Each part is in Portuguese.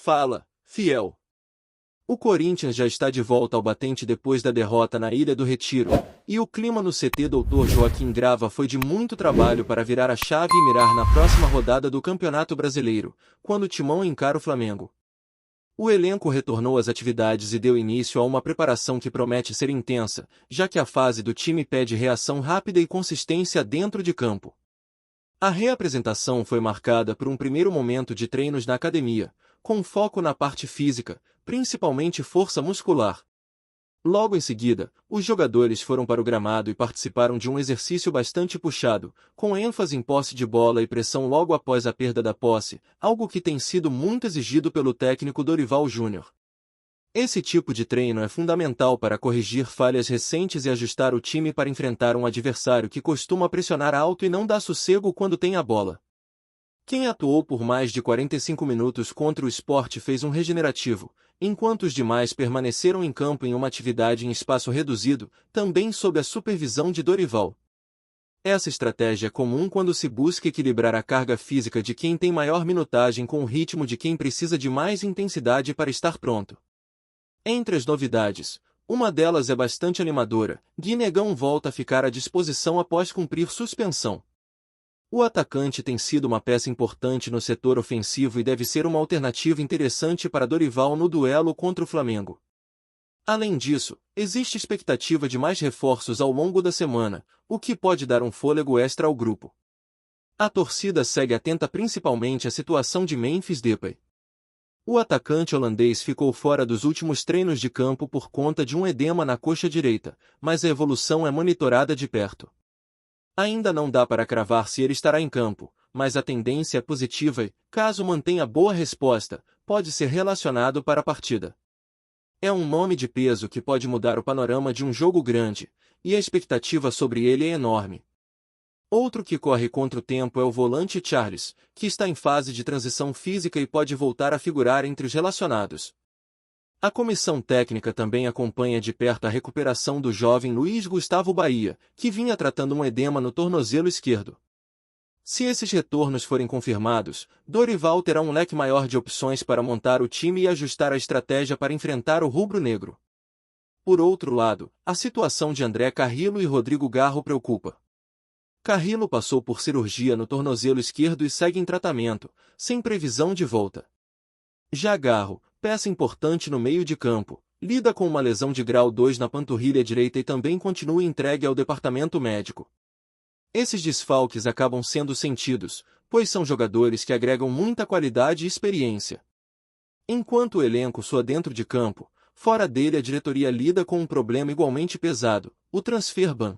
Fala, fiel. O Corinthians já está de volta ao batente depois da derrota na Ilha do Retiro, e o clima no CT Dr. Joaquim Grava foi de muito trabalho para virar a chave e mirar na próxima rodada do Campeonato Brasileiro, quando o Timão encara o Flamengo. O elenco retornou às atividades e deu início a uma preparação que promete ser intensa, já que a fase do time pede reação rápida e consistência dentro de campo. A reapresentação foi marcada por um primeiro momento de treinos na academia, com foco na parte física, principalmente força muscular. Logo em seguida, os jogadores foram para o gramado e participaram de um exercício bastante puxado, com ênfase em posse de bola e pressão logo após a perda da posse, algo que tem sido muito exigido pelo técnico Dorival Júnior. Esse tipo de treino é fundamental para corrigir falhas recentes e ajustar o time para enfrentar um adversário que costuma pressionar alto e não dá sossego quando tem a bola. Quem atuou por mais de 45 minutos contra o Sport fez um regenerativo, enquanto os demais permaneceram em campo em uma atividade em espaço reduzido, também sob a supervisão de Dorival. Essa estratégia é comum quando se busca equilibrar a carga física de quem tem maior minutagem com o ritmo de quem precisa de mais intensidade para estar pronto. Entre as novidades, uma delas é bastante animadora: Gui Negão volta a ficar à disposição após cumprir suspensão. O atacante tem sido uma peça importante no setor ofensivo e deve ser uma alternativa interessante para Dorival no duelo contra o Flamengo. Além disso, existe expectativa de mais reforços ao longo da semana, o que pode dar um fôlego extra ao grupo. A torcida segue atenta principalmente à situação de Memphis Depay. O atacante holandês ficou fora dos últimos treinos de campo por conta de um edema na coxa direita, mas a evolução é monitorada de perto. Ainda não dá para cravar se ele estará em campo, mas a tendência é positiva e, caso mantenha boa resposta, pode ser relacionado para a partida. É um nome de peso que pode mudar o panorama de um jogo grande, e a expectativa sobre ele é enorme. Outro que corre contra o tempo é o volante Charles, que está em fase de transição física e pode voltar a figurar entre os relacionados. A comissão técnica também acompanha de perto a recuperação do jovem Luiz Gustavo Bahia, que vinha tratando um edema no tornozelo esquerdo. Se esses retornos forem confirmados, Dorival terá um leque maior de opções para montar o time e ajustar a estratégia para enfrentar o rubro-negro. Por outro lado, a situação de André Carrillo e Rodrigo Garro preocupa. Carrillo passou por cirurgia no tornozelo esquerdo e segue em tratamento, sem previsão de volta. Já Garro, peça importante no meio de campo, lida com uma lesão de grau 2 na panturrilha direita e também continua entregue ao departamento médico. Esses desfalques acabam sendo sentidos, pois são jogadores que agregam muita qualidade e experiência. Enquanto o elenco soa dentro de campo, fora dele a diretoria lida com um problema igualmente pesado: o transfer ban.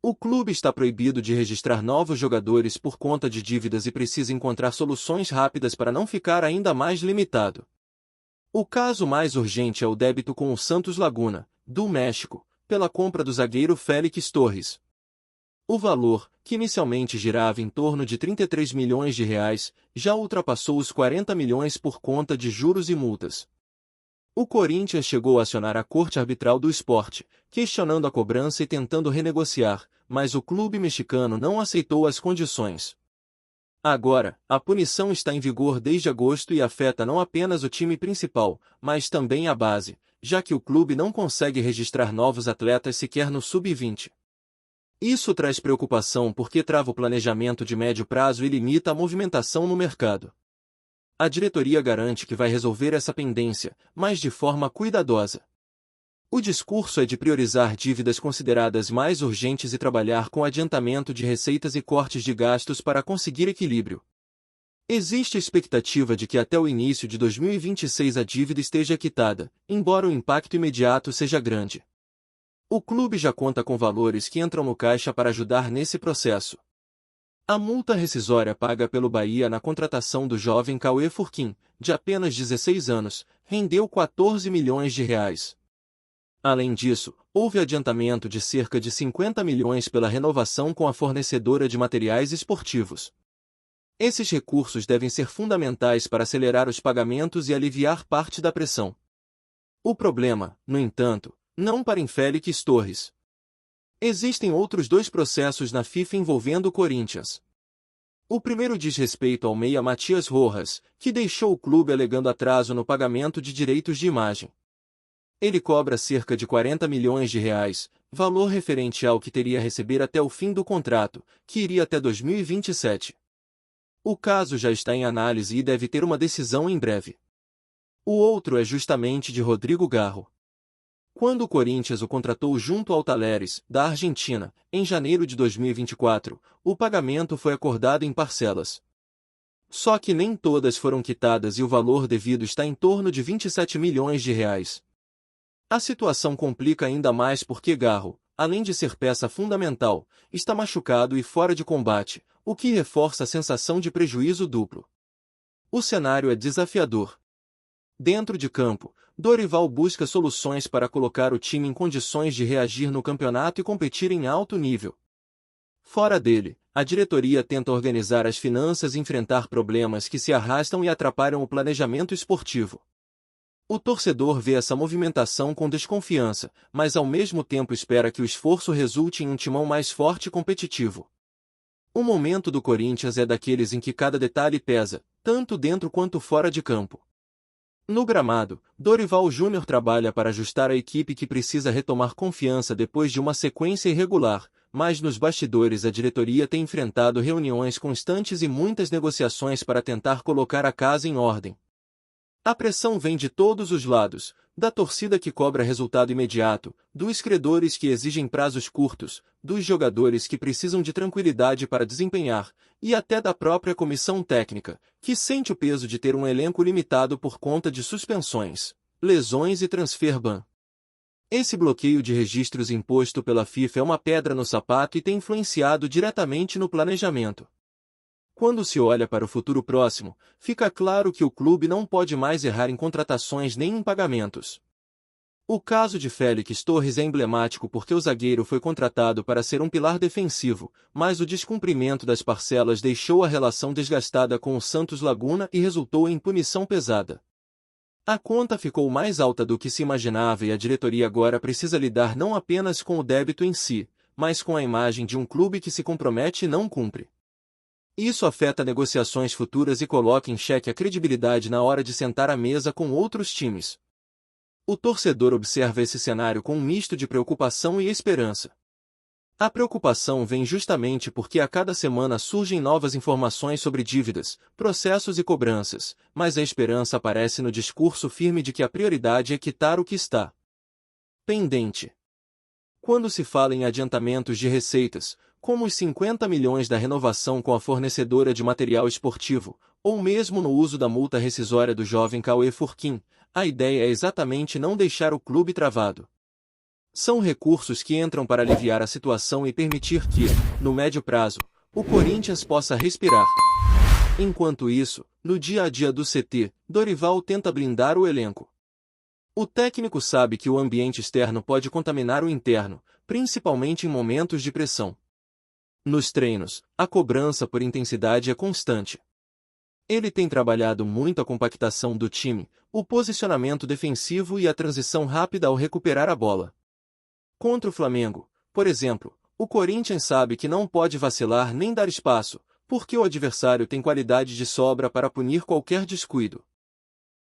O clube está proibido de registrar novos jogadores por conta de dívidas e precisa encontrar soluções rápidas para não ficar ainda mais limitado. O caso mais urgente é o débito com o Santos Laguna, do México, pela compra do zagueiro Félix Torres. O valor, que inicialmente girava em torno de 33 milhões de reais, já ultrapassou os 40 milhões por conta de juros e multas. O Corinthians chegou a acionar a Corte Arbitral do Esporte, questionando a cobrança e tentando renegociar, mas o clube mexicano não aceitou as condições. Agora, a punição está em vigor desde agosto e afeta não apenas o time principal, mas também a base, já que o clube não consegue registrar novos atletas sequer no sub-20. Isso traz preocupação porque trava o planejamento de médio prazo e limita a movimentação no mercado. A diretoria garante que vai resolver essa pendência, mas de forma cuidadosa. O discurso é de priorizar dívidas consideradas mais urgentes e trabalhar com adiantamento de receitas e cortes de gastos para conseguir equilíbrio. Existe a expectativa de que até o início de 2026 a dívida esteja quitada, embora o impacto imediato seja grande. O clube já conta com valores que entram no caixa para ajudar nesse processo. A multa rescisória paga pelo Bahia na contratação do jovem Cauê Furquim, de apenas 16 anos, rendeu 14 milhões de reais. Além disso, houve adiantamento de cerca de 50 milhões pela renovação com a fornecedora de materiais esportivos. Esses recursos devem ser fundamentais para acelerar os pagamentos e aliviar parte da pressão. O problema, no entanto, não para em Félix Torres. Existem outros dois processos na FIFA envolvendo o Corinthians. O primeiro diz respeito ao meia Matias Rojas, que deixou o clube alegando atraso no pagamento de direitos de imagem. Ele cobra cerca de 40 milhões de reais, valor referente ao que teria a receber até o fim do contrato, que iria até 2027. O caso já está em análise e deve ter uma decisão em breve. O outro é justamente de Rodrigo Garro. Quando o Corinthians o contratou junto ao Talleres, da Argentina, em janeiro de 2024, o pagamento foi acordado em parcelas. Só que nem todas foram quitadas e o valor devido está em torno de 27 milhões de reais. A situação complica ainda mais porque Garro, além de ser peça fundamental, está machucado e fora de combate, o que reforça a sensação de prejuízo duplo. O cenário é desafiador. Dentro de campo, Dorival busca soluções para colocar o time em condições de reagir no campeonato e competir em alto nível. Fora dele, a diretoria tenta organizar as finanças e enfrentar problemas que se arrastam e atrapalham o planejamento esportivo. O torcedor vê essa movimentação com desconfiança, mas ao mesmo tempo espera que o esforço resulte em um timão mais forte e competitivo. O momento do Corinthians é daqueles em que cada detalhe pesa, tanto dentro quanto fora de campo. No gramado, Dorival Júnior trabalha para ajustar a equipe que precisa retomar confiança depois de uma sequência irregular, mas nos bastidores a diretoria tem enfrentado reuniões constantes e muitas negociações para tentar colocar a casa em ordem. A pressão vem de todos os lados, da torcida que cobra resultado imediato, dos credores que exigem prazos curtos, dos jogadores que precisam de tranquilidade para desempenhar, e até da própria comissão técnica, que sente o peso de ter um elenco limitado por conta de suspensões, lesões e transfer ban. Esse bloqueio de registros imposto pela FIFA é uma pedra no sapato e tem influenciado diretamente no planejamento. Quando se olha para o futuro próximo, fica claro que o clube não pode mais errar em contratações nem em pagamentos. O caso de Félix Torres é emblemático porque o zagueiro foi contratado para ser um pilar defensivo, mas o descumprimento das parcelas deixou a relação desgastada com o Santos Laguna e resultou em punição pesada. A conta ficou mais alta do que se imaginava e a diretoria agora precisa lidar não apenas com o débito em si, mas com a imagem de um clube que se compromete e não cumpre. Isso afeta negociações futuras e coloca em xeque a credibilidade na hora de sentar à mesa com outros times. O torcedor observa esse cenário com um misto de preocupação e esperança. A preocupação vem justamente porque a cada semana surgem novas informações sobre dívidas, processos e cobranças, mas a esperança aparece no discurso firme de que a prioridade é quitar o que está pendente. Quando se fala em adiantamentos de receitas, como os 50 milhões da renovação com a fornecedora de material esportivo, ou mesmo no uso da multa rescisória do jovem Cauê Furquim, a ideia é exatamente não deixar o clube travado. São recursos que entram para aliviar a situação e permitir que, no médio prazo, o Corinthians possa respirar. Enquanto isso, no dia a dia do CT, Dorival tenta blindar o elenco. O técnico sabe que o ambiente externo pode contaminar o interno, principalmente em momentos de pressão. Nos treinos, a cobrança por intensidade é constante. Ele tem trabalhado muito a compactação do time, o posicionamento defensivo e a transição rápida ao recuperar a bola. Contra o Flamengo, por exemplo, o Corinthians sabe que não pode vacilar nem dar espaço, porque o adversário tem qualidade de sobra para punir qualquer descuido.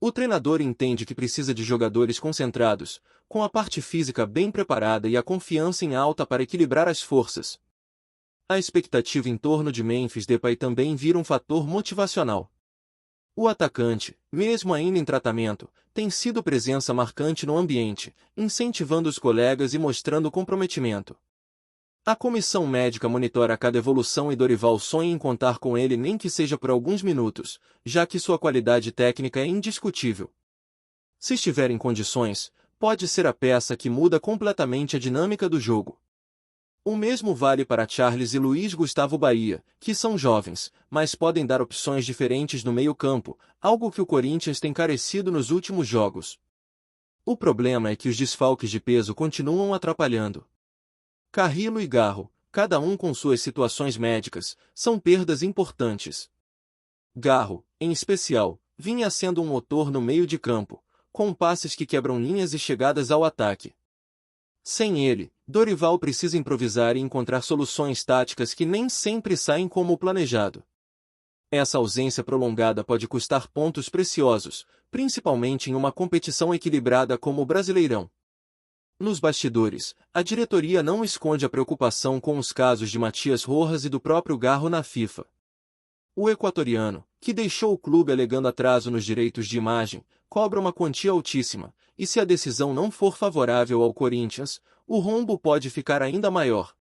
O treinador entende que precisa de jogadores concentrados, com a parte física bem preparada e a confiança em alta para equilibrar as forças. A expectativa em torno de Memphis Depay também vira um fator motivacional. O atacante, mesmo ainda em tratamento, tem sido presença marcante no ambiente, incentivando os colegas e mostrando comprometimento. A comissão médica monitora cada evolução e Dorival sonha em contar com ele nem que seja por alguns minutos, já que sua qualidade técnica é indiscutível. Se estiver em condições, pode ser a peça que muda completamente a dinâmica do jogo. O mesmo vale para Charles e Luiz Gustavo Bahia, que são jovens, mas podem dar opções diferentes no meio-campo, algo que o Corinthians tem carecido nos últimos jogos. O problema é que os desfalques de peso continuam atrapalhando. Carrillo e Garro, cada um com suas situações médicas, são perdas importantes. Garro, em especial, vinha sendo um motor no meio de campo, com passes que quebram linhas e chegadas ao ataque. Sem ele, Dorival precisa improvisar e encontrar soluções táticas que nem sempre saem como planejado. Essa ausência prolongada pode custar pontos preciosos, principalmente em uma competição equilibrada como o Brasileirão. Nos bastidores, a diretoria não esconde a preocupação com os casos de Matias Rojas e do próprio Garro na FIFA. O equatoriano, que deixou o clube alegando atraso nos direitos de imagem, cobra uma quantia altíssima, e se a decisão não for favorável ao Corinthians, o rombo pode ficar ainda maior.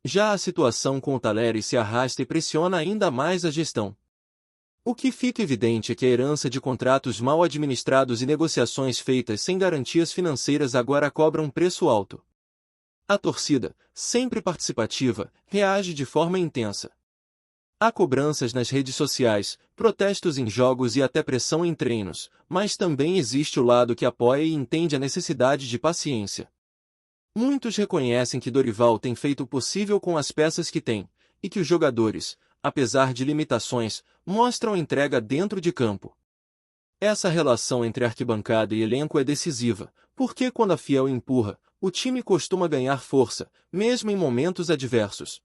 Já a situação com o Talleres se arrasta e pressiona ainda mais a gestão. O que fica evidente é que a herança de contratos mal administrados e negociações feitas sem garantias financeiras agora cobram um preço alto. A torcida, sempre participativa, reage de forma intensa. Há cobranças nas redes sociais, protestos em jogos e até pressão em treinos, mas também existe o lado que apoia e entende a necessidade de paciência. Muitos reconhecem que Dorival tem feito o possível com as peças que tem, e que os jogadores, apesar de limitações, mostram entrega dentro de campo. Essa relação entre arquibancada e elenco é decisiva, porque quando a fiel empurra, o time costuma ganhar força, mesmo em momentos adversos.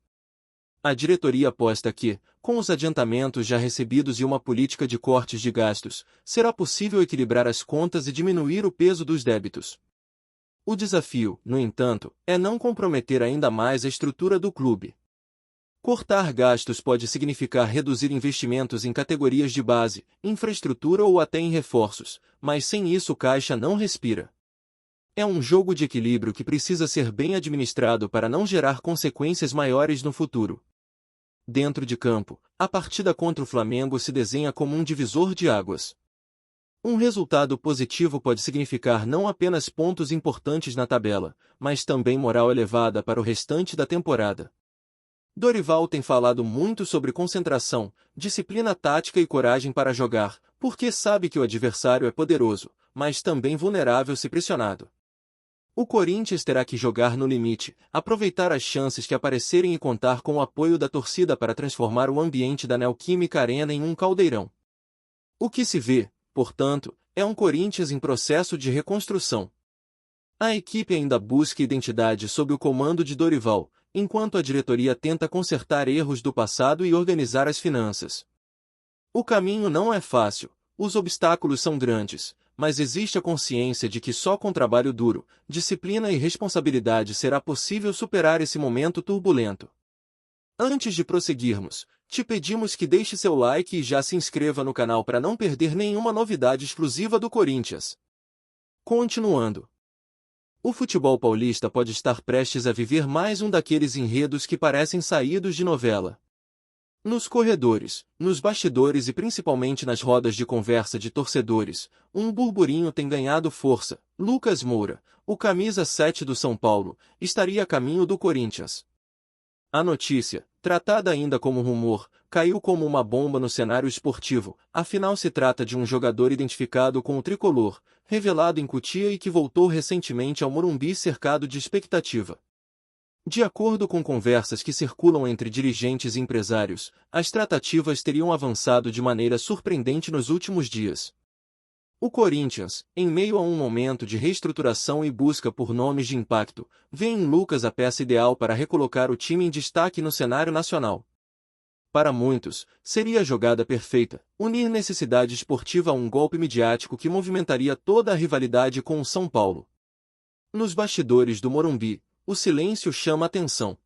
A diretoria aposta que, com os adiantamentos já recebidos e uma política de cortes de gastos, será possível equilibrar as contas e diminuir o peso dos débitos. O desafio, no entanto, é não comprometer ainda mais a estrutura do clube. Cortar gastos pode significar reduzir investimentos em categorias de base, infraestrutura ou até em reforços, mas sem isso o caixa não respira. É um jogo de equilíbrio que precisa ser bem administrado para não gerar consequências maiores no futuro. Dentro de campo, a partida contra o Flamengo se desenha como um divisor de águas. Um resultado positivo pode significar não apenas pontos importantes na tabela, mas também moral elevada para o restante da temporada. Dorival tem falado muito sobre concentração, disciplina tática e coragem para jogar, porque sabe que o adversário é poderoso, mas também vulnerável se pressionado. O Corinthians terá que jogar no limite, aproveitar as chances que aparecerem e contar com o apoio da torcida para transformar o ambiente da Neoquímica Arena em um caldeirão. O que se vê, portanto, é um Corinthians em processo de reconstrução. A equipe ainda busca identidade sob o comando de Dorival, enquanto a diretoria tenta consertar erros do passado e organizar as finanças. O caminho não é fácil, os obstáculos são grandes, mas existe a consciência de que só com trabalho duro, disciplina e responsabilidade será possível superar esse momento turbulento. Antes de prosseguirmos, te pedimos que deixe seu like e já se inscreva no canal para não perder nenhuma novidade exclusiva do Corinthians. Continuando. O futebol paulista pode estar prestes a viver mais um daqueles enredos que parecem saídos de novela. Nos corredores, nos bastidores e principalmente nas rodas de conversa de torcedores, um burburinho tem ganhado força. Lucas Moura, o camisa 7 do São Paulo, estaria a caminho do Corinthians. A notícia, tratada ainda como rumor, caiu como uma bomba no cenário esportivo, afinal se trata de um jogador identificado com o tricolor, revelado em Cotia e que voltou recentemente ao Morumbi cercado de expectativa. De acordo com conversas que circulam entre dirigentes e empresários, as tratativas teriam avançado de maneira surpreendente nos últimos dias. O Corinthians, em meio a um momento de reestruturação e busca por nomes de impacto, vê em Lucas a peça ideal para recolocar o time em destaque no cenário nacional. Para muitos, seria a jogada perfeita, unir necessidade esportiva a um golpe midiático que movimentaria toda a rivalidade com o São Paulo. Nos bastidores do Morumbi, o silêncio chama atenção.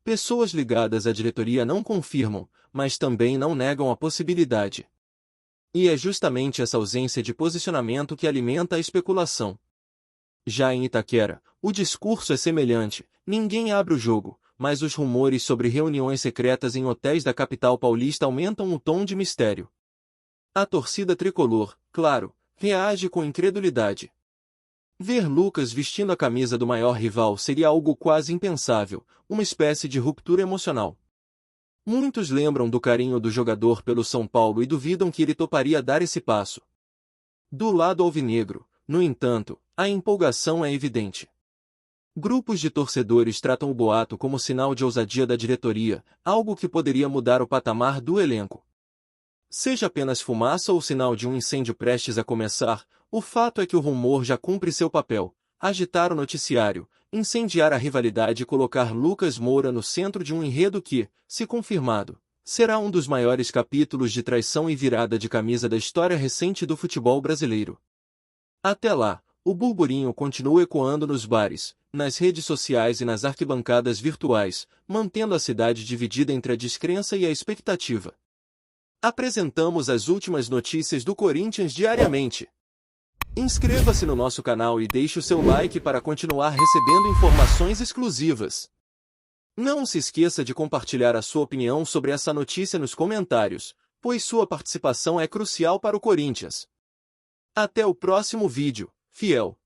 Pessoas ligadas à diretoria não confirmam, mas também não negam a possibilidade. E é justamente essa ausência de posicionamento que alimenta a especulação. Já em Itaquera, o discurso é semelhante, ninguém abre o jogo, mas os rumores sobre reuniões secretas em hotéis da capital paulista aumentam o tom de mistério. A torcida tricolor, claro, reage com incredulidade. Ver Lucas vestindo a camisa do maior rival seria algo quase impensável, uma espécie de ruptura emocional. Muitos lembram do carinho do jogador pelo São Paulo e duvidam que ele toparia dar esse passo. Do lado alvinegro, no entanto, a empolgação é evidente. Grupos de torcedores tratam o boato como sinal de ousadia da diretoria, algo que poderia mudar o patamar do elenco. Seja apenas fumaça ou sinal de um incêndio prestes a começar, o fato é que o rumor já cumpre seu papel: agitar o noticiário, incendiar a rivalidade e colocar Lucas Moura no centro de um enredo que, se confirmado, será um dos maiores capítulos de traição e virada de camisa da história recente do futebol brasileiro. Até lá, o burburinho continua ecoando nos bares, nas redes sociais e nas arquibancadas virtuais, mantendo a cidade dividida entre a descrença e a expectativa. Apresentamos as últimas notícias do Corinthians diariamente. Inscreva-se no nosso canal e deixe o seu like para continuar recebendo informações exclusivas. Não se esqueça de compartilhar a sua opinião sobre essa notícia nos comentários, pois sua participação é crucial para o Corinthians. Até o próximo vídeo, fiel!